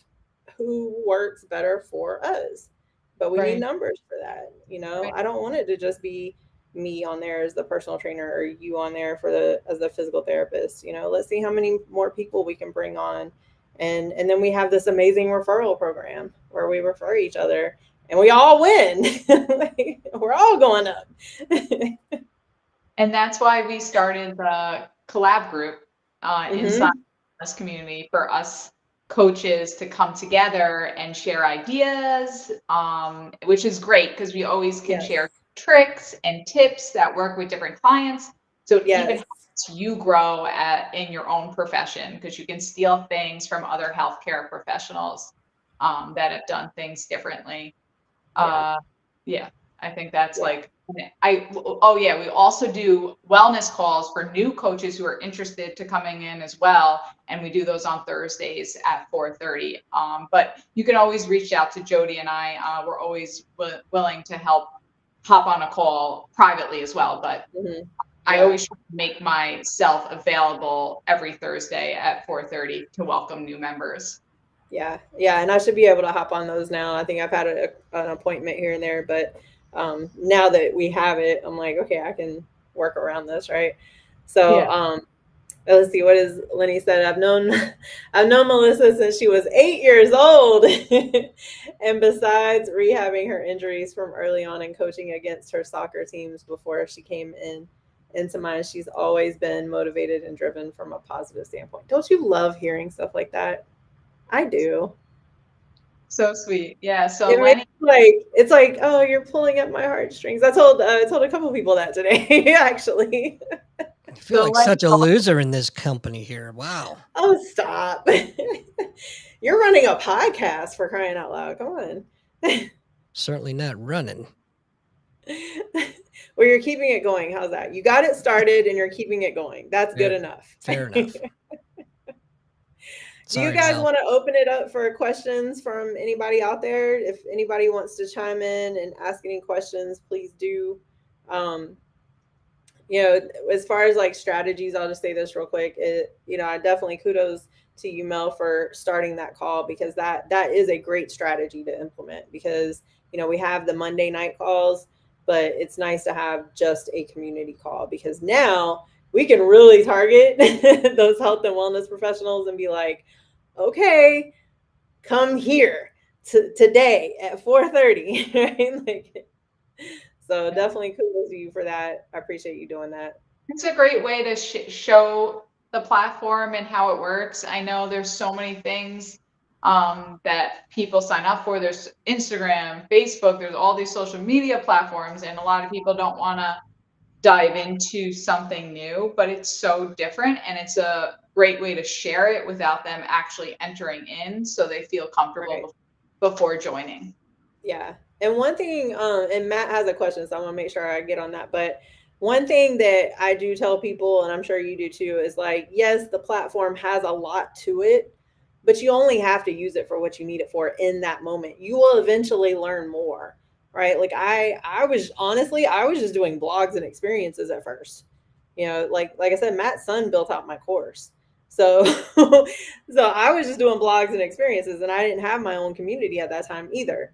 who works better for us. But we need Right. numbers for that. Right. I don't want it to just be me on there as the personal trainer or you on there for the as the physical therapist. Let's see how many more people we can bring on. And then we have this amazing referral program where we refer each other and we all win. Like, we're all going up. And that's why we started the collab group inside Hmm. this community for us coaches to come together and share ideas, which is great because we always can Yes. share tricks and tips that work with different clients. So it even Yes. helps you grow in your own profession because you can steal things from other healthcare professionals that have done things differently. Yeah. Uh, yeah, I think that's Yeah. like oh yeah, we also do wellness calls for new coaches who are interested to coming in as well, and we do those on Thursdays at 4:30. But you can always reach out to Jody and I. We're always willing to help hop on a call privately as well. But Hmm. I Yeah. always try to make myself available every Thursday at 4:30 to welcome new members. Yeah, yeah, and I should be able to hop on those now. I think I've had an appointment here and there, but now that we have it, I'm like, okay, I can work around this, right? So Yeah. let's see, what is Lenny said? I've known Melissa since she was 8 years old, and besides rehabbing her injuries from early on and coaching against her soccer teams before she came into mine, she's always been motivated and driven from a positive standpoint. Don't you love hearing stuff like that? I do. So sweet. Yeah. So It makes Lenny. it's like, oh, you're pulling at my heartstrings. I told a couple people that today, actually. I feel So like Lenny. such a loser in this company here. Wow. Oh, stop! You're running a podcast for crying out loud. Come on. Certainly not running. Well, you're keeping it going. How's that? You got it started and you're keeping it going. That's good Fair, enough. fair enough. Do you Sorry, guys Mel. want to open it up for questions from anybody out there? If anybody wants to chime in and ask any questions, please do. Um, as far as like strategies, I'll just say this real quick. I definitely kudos to you, Mel, for starting that call because that is a great strategy to implement because we have the Monday night calls, but it's nice to have just a community call because now we can really target those health and wellness professionals and be like, okay, come here today at 4:30, right? Like, so Yeah. definitely kudos to you for that. I appreciate you doing that. It's a great way to show the platform and how it works. I know there's so many things that people sign up for. There's Instagram, Facebook, there's all these social media platforms, and a lot of people don't want to dive into something new, but it's so different and it's a great way to share it without them actually entering in so they feel comfortable Right. before joining. Yeah. And one thing, and Matt has a question, so I want to make sure I get on that. But one thing that I do tell people, and I'm sure you do too, is like, yes, the platform has a lot to it, but you only have to use it for what you need it for in that moment. You will eventually learn more, right? Like I was just doing blogs and experiences at first. Like I said, Matt's son built out my course. So so I was just doing blogs and experiences and I didn't have my own community at that time either.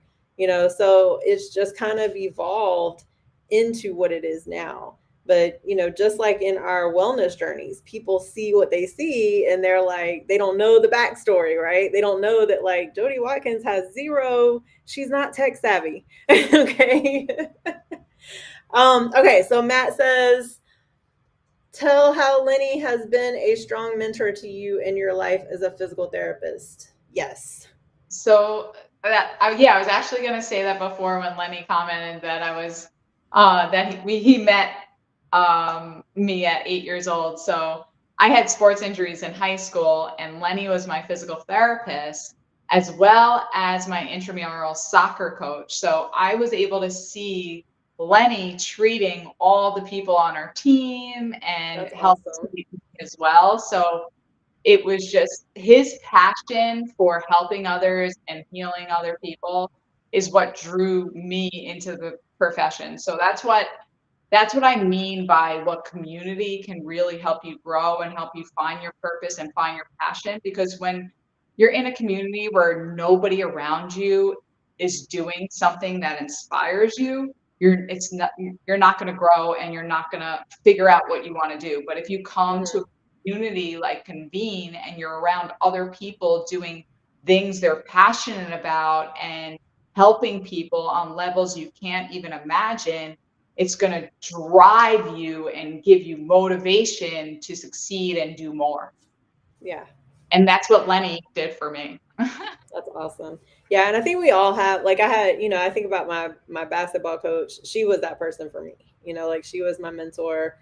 So it's just kind of evolved into what it is now. But just like in our wellness journeys, people see what they see and they're like, they don't know the backstory, right? They don't know that like Jody Watkins has zero, she's not tech savvy. Okay. Okay, so Matt says, tell how Lenny has been a strong mentor to you in your life as a physical therapist. Yes. So yeah, I was actually going to say that before when Lenny commented that I was that he met me at 8 years old. So I had sports injuries in high school, and Lenny was my physical therapist. as well as my intramural soccer coach. So I was able to see Lenny treating all the people on our team and That's help awesome. as well. So it was just his passion for helping others and healing other people is what drew me into the profession. So that's what I mean by what community can really help you grow and help you find your purpose and find your passion. Because when you're in a community where nobody around you is doing something that inspires you, you're not going to grow and you're not going to figure out what you want to do. But if you come to a Hmm. community like Convene and you're around other people doing things they're passionate about and helping people on levels you can't even imagine, it's going to drive you and give you motivation to succeed and do more. Yeah. And that's what Lenny did for me. That's awesome. Yeah, and I think we all have, like, I had, I think about my basketball coach. She was that person for me. Like, she was my mentor.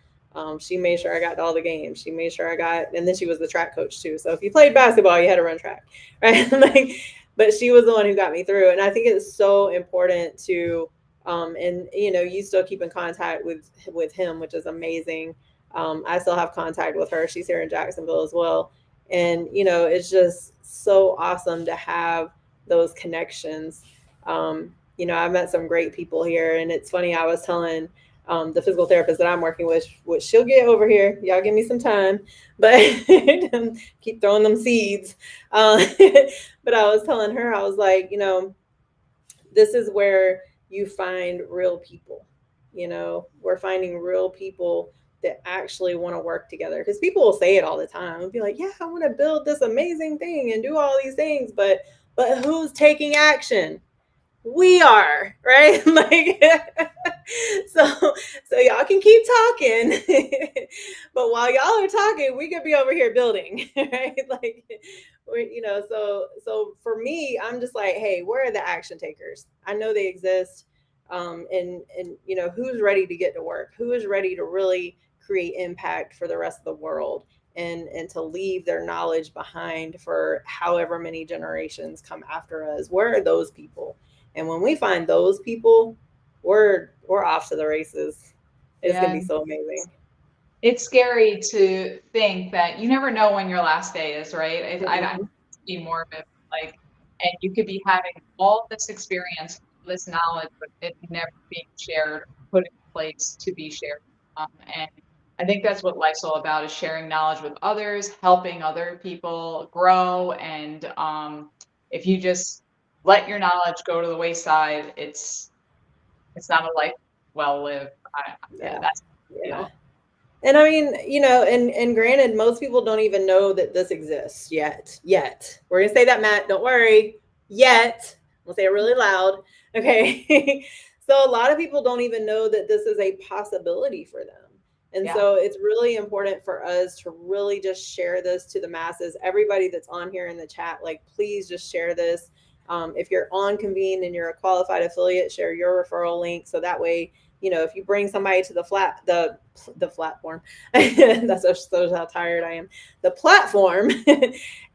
She made sure I got to all the games. She made sure I got, and then she was the track coach too. So if you played basketball, you had to run track, right? Like, but she was the one who got me through. And I think it's so important to, and you still keep in contact with him, which is amazing. I still have contact with her. She's here in Jacksonville as well, and it's just so awesome to have those connections. I met some great people here, and it's funny, I was telling the physical therapist that I'm working with, which she'll get over here, y'all give me some time, but keep throwing them seeds. uh, but I was telling her, I was like, this is where you find real people. We're finding real people that actually want to work together, because people will say it all the time and be like, yeah, I want to build this amazing thing and do all these things, but who's taking action? We are, right? Like, so so y'all can keep talking, but while y'all are talking, we could be over here building, right? Like, so for me, I'm just like, hey, where are the action takers? I know they exist. And who's ready to get to work, who is ready to really create impact for the rest of the world, and to leave their knowledge behind for however many generations come after us. Where are those people? And when we find those people, we're off to the races. It's gonna Yeah. be so amazing. It's scary to think that you never know when your last day is, right? I Mhm. see more of it like, and you could be having all this experience, this knowledge, but it never being shared, put in place to be shared. And I think that's what life's all about, is sharing knowledge with others, helping other people grow. And if you just let your knowledge go to the wayside, it's not a life well lived. Yeah, That's how I yeah. feel. And I mean, and granted, most people don't even know that this exists yet. Yet. We're gonna say that, Matt. Don't worry. Yet. We'll say it really loud. Okay. So a lot of people don't even know that this is a possibility for them. And Yeah. so it's really important for us to really just share this to the masses. Everybody that's on here in the chat, like, please just share this. If you're on Convene and you're a qualified affiliate, share your referral link, so that way, if you bring somebody to the platform, that's shows how tired I am, the platform,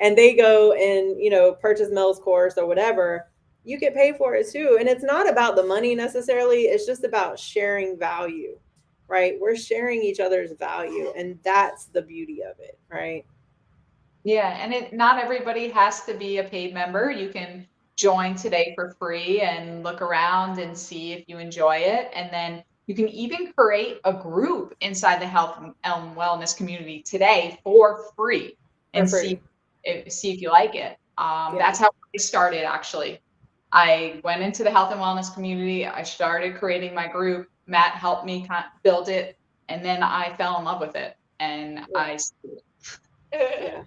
and they go and purchase Mel's course or whatever, you get paid for it too. And it's not about the money necessarily, it's just about sharing value, right? We're sharing each other's value, and that's the beauty of it, right? Yeah, and not everybody has to be a paid member. You can join today for free and look around and see if you enjoy it. And then you can even create a group inside the health and wellness community today for free For and free. see if you like it. Yeah. That's how I started actually. I went into the health and wellness community. I started creating my group. Matt helped me build it, and then I fell in love with it, and Yeah. I. Yeah.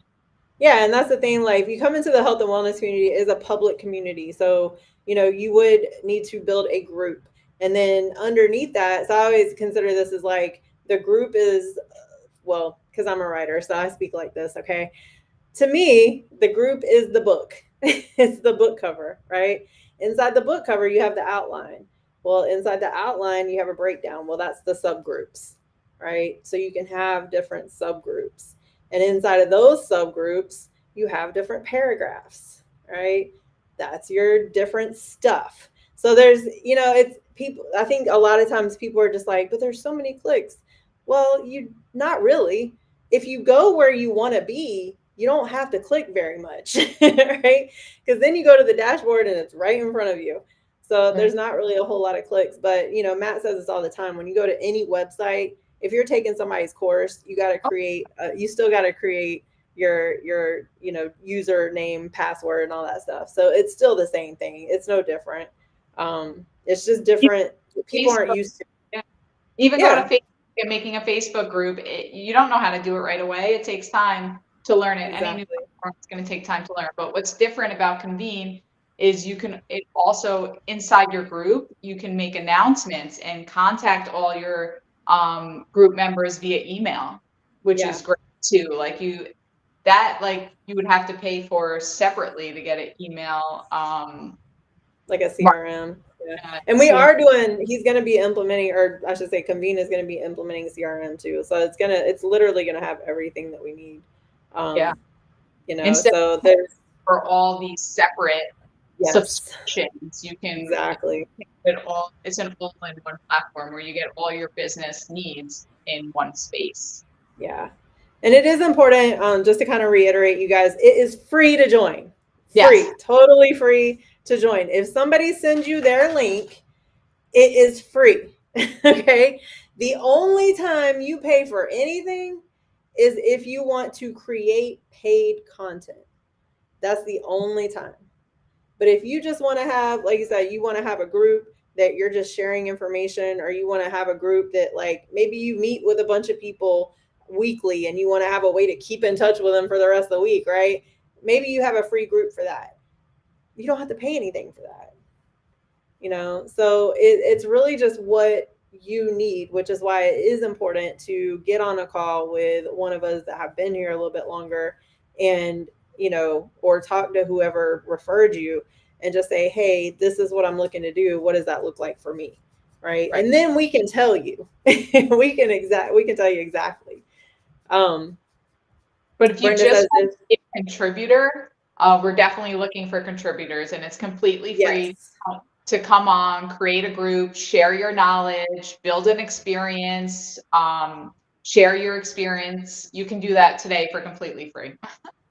Yeah, and that's the thing. Like, if you come into the health and wellness community, it is a public community, so you would need to build a group, and then underneath that. So I always consider this as like the group is, well, because I'm a writer, so I speak like this. Okay, to me, the group is the book. It's the book cover, right? Inside the book cover, you have the outline. Well, inside the outline, you have a breakdown. Well, that's the subgroups, right? So you can have different subgroups. And inside of those subgroups, you have different paragraphs, right? That's your different stuff. So there's, it's people, I think a lot of times people are just like, but there's so many clicks. Well, you not really. If you go where you want to be, you don't have to click very much, right? Because then you go to the dashboard and it's right in front of you. So Right. there's not really a whole lot of clicks. But, Matt says this all the time. When you go to any website, if you're taking somebody's course, you still got to create your username, password, and all that stuff. So it's still the same thing. It's no different. It's just different. People aren't Facebook, used to. yeah. Even going to Yeah, Facebook and making a Facebook group, you don't know how to do it right away. It takes time to learn it. Any new exactly. platform is going to take time to learn. But what's different about Convene is it also inside your group, you can make announcements and contact all your group members via email, which Yeah, is great too. Like you would have to pay for separately to get an email like a mark, CRM. Yeah, uh, and we CRM. are doing. He's going to be implementing, or I should say, Convene is going to be implementing CRM too. So it's literally gonna have everything that we need. Yeah. Um, Instead so there's for all these separate yes, subscriptions. You can exactly. it's an all-in-one platform where you get all your business needs in one space. Yeah. And it is important, just to kind of reiterate, you guys, it is free to join. Yes. Free, totally free to join. If somebody sends you their link, it is free. Okay. The only time you pay for anything is if you want to create paid content. That's the only time. But if you just want to have, like you said, you want to have a group that you're just sharing information, or you want to have a group that, like, maybe you meet with a bunch of people weekly and you want to have a way to keep in touch with them for the rest of the week, right? Maybe you have a free group for that. You don't have to pay anything for that. So it's really just what you need, which is why it is important to get on a call with one of us that have been here a little bit longer, and or talk to whoever referred you and just say, hey, this is what I'm looking to do, what does that look like for me, right? Right. And then we can tell you. We can tell you exactly. um But if you Brenda just says want this. to be a contributor, we're definitely looking for contributors, and it's completely free Yes. to come on, create a group, share your knowledge, build an experience, share your experience. You can do that today for completely free.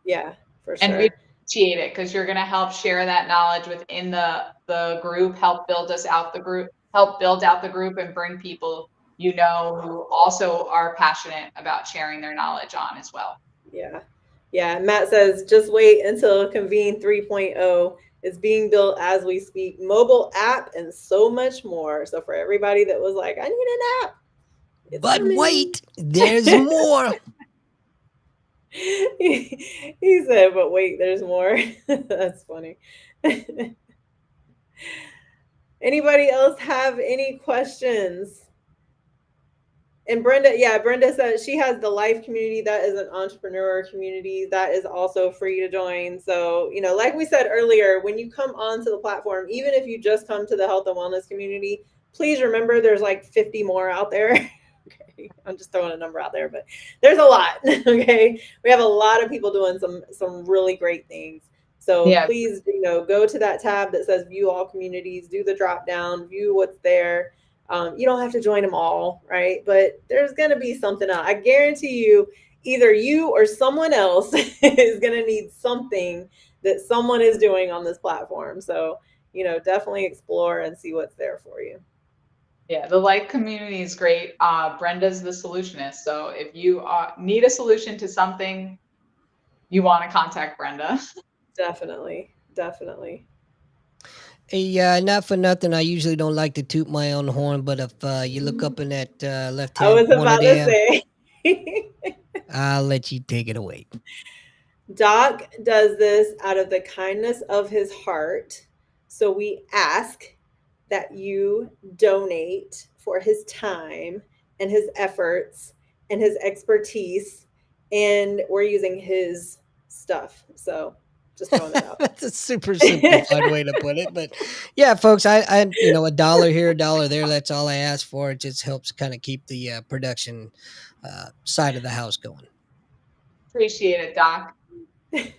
Yeah, for And we sure. appreciate it because you're going to help share that knowledge within the group, help build out the group, and bring people who also are passionate about sharing their knowledge on as well. Yeah. Yeah. Matt says, just wait until Convene 3.0 is being built as we speak. Mobile app and so much more. So for everybody that was like, I need an app, it's But coming. wait, there's more. He said, but wait, there's more. That's funny. Anybody else have any questions? And Brenda, yeah, Brenda says she has the life community. That is an entrepreneur community that is also free to join. So, like we said earlier, when you come onto the platform, even if you just come to the health and wellness community, please remember there's like 50 more out there. Okay. I'm just throwing a number out there, but there's a lot. Okay. We have a lot of people doing some really great things. So Yeah, please, go to that tab that says view all communities, do the drop down, view what's there. You don't have to join them all, right? But there's going to be something else. I guarantee you, either you or someone else is going to need something that someone is doing on this platform. So, definitely explore and see what's there for you. yeah, the life community is great. Brenda's the solutionist. So if you need a solution to something, you want to contact Brenda. Definitely. Definitely. Hey, not for nothing. I usually don't like to toot my own horn, but if you look up in that left I hand was corner about to there, say. I'll let you take it away. Doc does this out of the kindness of his heart. So we ask that you donate for his time and his efforts and his expertise. And we're using his stuff. So just throwing that out That's a super simplified way to put it, but yeah, folks, a dollar here, a dollar there. That's all I ask for. It just helps kind of keep the production side of the house going. Appreciate it, Doc. there.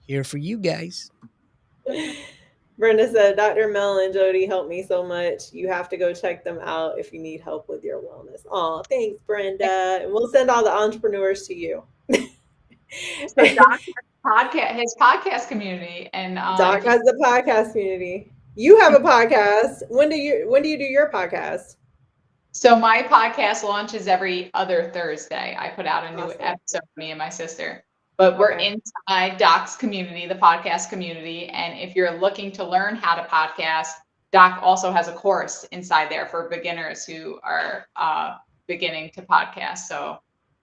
Here for you guys. Brenda said, Dr. Mel and Jody helped me so much. You have to go check them out if you need help with your wellness. Oh, thanks, Brenda. And we'll send all the entrepreneurs to you. So Doc his podcast community, and Doc if you has the podcast community. You have a podcast. When do you do your podcast? So my podcast launches every other Thursday. I put out a new Awesome. episode, me and my sister. But we're Okay. inside Doc's community, the podcast community. And if you're looking to learn how to podcast, Doc also has a course inside there for beginners who are beginning to podcast. So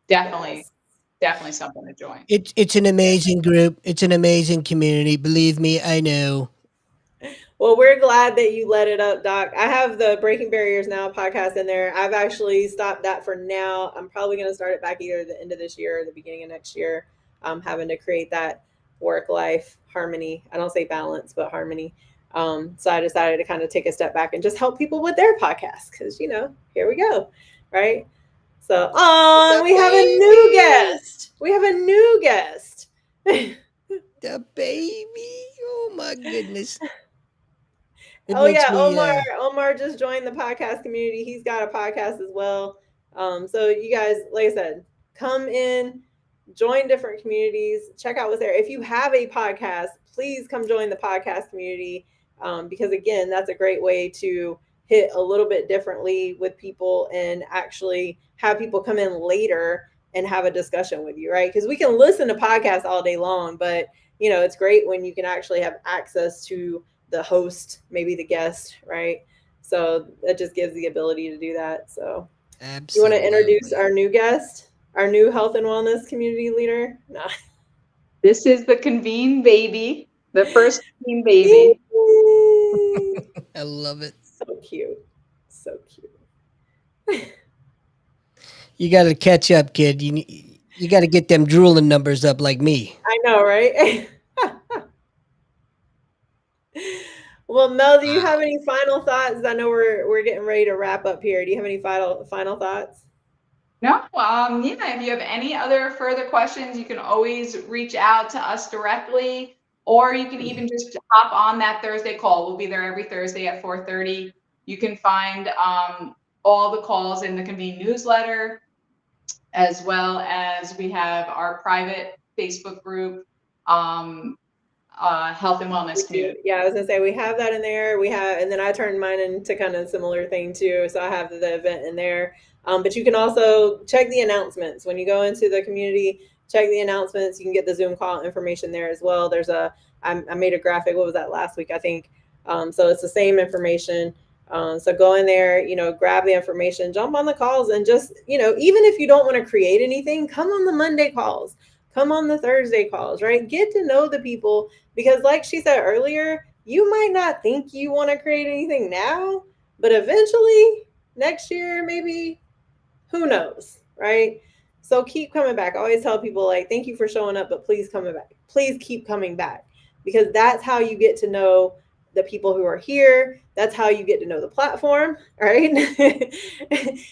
definitely, Yes. definitely something to join. It's an amazing group. It's an amazing community. Believe me, I know. Well, we're glad that you let it up, Doc. I have the Breaking Barriers Now podcast in there. I've actually stopped that for now. I'm probably going to start it back either the end of this year or the beginning of next year. I'm having to create that work life harmony. I don't say balance, but harmony. So I decided to kind of take a step back and just help people with their podcasts because, here we go. Right. So, The we have a new baby. guest. We have a new guest. The baby. Oh my goodness. It Oh makes yeah, me Omar just joined the podcast community. He's got a podcast as well. So you guys, like I said, come in, join different communities, check out what's there. If you have a podcast, please come join the podcast community because again, that's a great way to hit a little bit differently with people and actually have people come in later and have a discussion with you, right? Because we can listen to podcasts all day long, but it's great when you can actually have access to the host, maybe the guest, right? So that just gives the ability to do that. So you want to introduce absolutely. our new guest, our new health and wellness community leader? No. This is the Convene baby, the first Convene baby. I love it. So cute. So cute. You got to catch up, kid. You got to get them drooling numbers up like me. I know, right? Well, Mel, do you have Wow. any final thoughts? I know we're getting ready to wrap up here. Do you have any final thoughts? No, yeah, if you have any other further questions, you can always reach out to us directly, or you can even just hop on that Thursday call. We'll be there every Thursday at 4:30. You can find all the calls in the Convene newsletter, as well as we have our private Facebook group, Health and Wellness Community. Yeah, I was gonna say we have that in there. We have, and then I turned mine into kind of a similar thing too. So I have the event in there. But you can also check the announcements when you go into the community. Check the announcements. You can get the Zoom call information there as well. I made a graphic. What was that last week? I think. So it's the same information. So go in there, grab the information, jump on the calls, and just, even if you don't want to create anything, come on the Monday calls, come on the Thursday calls, right? Get to know the people because, like she said earlier, you might not think you want to create anything now, but eventually next year, maybe, who knows, right? So keep coming back. I always tell people, like, thank you for showing up, but please coming back. Please keep coming back because that's how you get to know the people who are here. That's how you get to know the platform, right?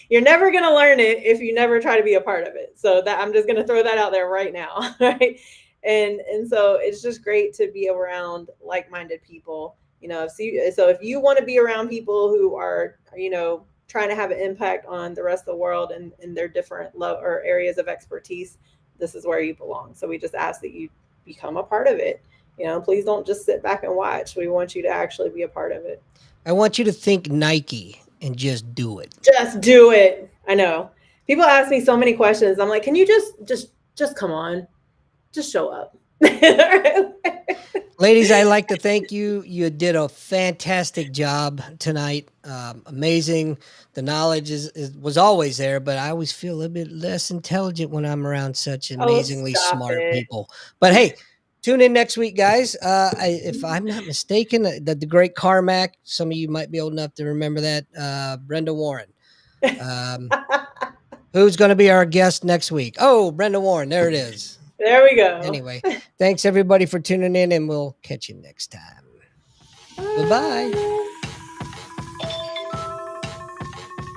You're never going to learn it if you never try to be a part of it. So that I'm just going to throw that out there right now, right? And so it's just great to be around like-minded people. So if you want to be around people who are, trying to have an impact on the rest of the world and in their different love or areas of expertise, this is where you belong. So we just ask that you become a part of it. Please don't just sit back and watch. We want you to actually be a part of it. I want you to think Nike and just do it. Just do it. I know. People ask me so many questions. I'm like, can you just come on? Just show up. Ladies, I'd like to thank you. You did a fantastic job tonight. Amazing. The knowledge was always there, but I always feel a little bit less intelligent when I'm around such Oh, amazingly stop smart it. people. But hey, tune in next week, guys. If I'm not mistaken, the great Carmack, some of you might be old enough to remember that, Brenda Warren. Um, who's going to be our guest next week? Oh, Brenda Warren. There it is. There we go. Anyway, thanks everybody for tuning in, and we'll catch you next time. Bye bye.